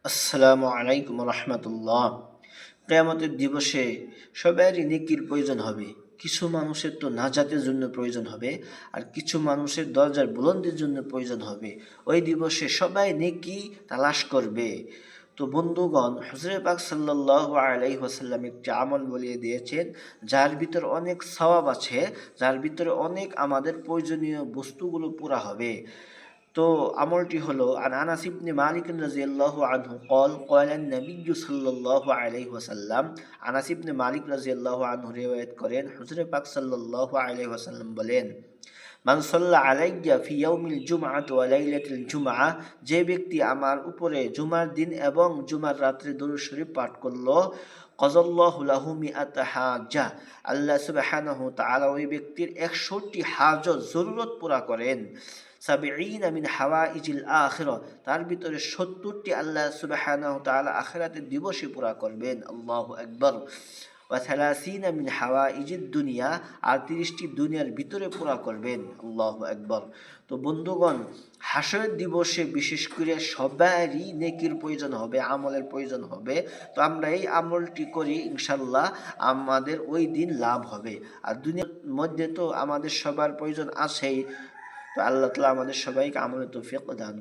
আসসালামু আলাইকুম রহমতুল্লাহ। কিয়ামতের দিবসে সবারই নেকির প্রয়োজন হবে। কিছু মানুষের তো নাজাতের জন্য প্রয়োজন হবে, আর কিছু মানুষের দরজার বুলন্দির জন্য প্রয়োজন হবে। ওই দিবসে সবাই নেকি তালাশ করবে। তো বন্ধুগণ, হুজুরে পাক সাল্লাল্লাহু আলাইহি ওয়াসাল্লাম একটি আমল বলিয়ে দিয়েছেন, যার ভিতর অনেক সওয়াব আছে, যার ভিতরে অনেক আমাদের প্রয়োজনীয় বস্তুগুলো পুরা হবে। তো আমলটি হলো আনাস ইবনে মালিক রাদিয়াল্লাহু আনহু قال قال النبي সাল্লাল্লাহু আলাইহি ওয়াসাল্লাম। আনাস ইবনে মালিক রাদিয়াল্লাহু আনহু রিওয়ায়াত করেন, হুজুরে পাক সাল্লাল্লাহু আলাইহি ওয়াসাল্লাম বলেন, মান সাল্লা আলাইয়া ফি ইয়াউমিল জুমআতি ওয়া লাইলাতিল জুমআ, যে ব্যক্তি আমার উপরে জুমার দিন এবং জুমার রাত্রে দরুদ শরীফ পাঠ করলো, কাযাল্লাহু লাহু মিআতা হাজ্জা, আল্লাহ সুবহানাহু ওয়া তাআলা ওই ব্যক্তির 100টি হাজত জরুরত পুরা করেন। সাবিঈনা মিন হাওয়াইজিল আখিরা, তার ভিতরে 70টি আল্লাহ সুবহানাহু ওয়া তাআলা আখিরাতের দিবসে পুরা করবেন। আল্লাহু আকবার। ওয়া সালাসিনা মিন হাওয়াইজিদ দুনিয়া, আর 30টি দুনিয়ার ভিতরে পুরা করবেন। আল্লাহু আকবার। তো বন্ধুগণ, হাসরের দিবসে বিশেষ করে সবারই নেকির প্রয়োজন হবে, আমলের প্রয়োজন হবে। তো আমরা এই আমলটি করি, ইনশাল্লাহ আমাদের ওই দিন লাভ হবে। আর দুনিয়ার মধ্যে তো আমাদের সবার প্রয়োজন আছেই। তো আল্লাহ তাআলা আমাদের সবাইকে আমলের তৌফিক দান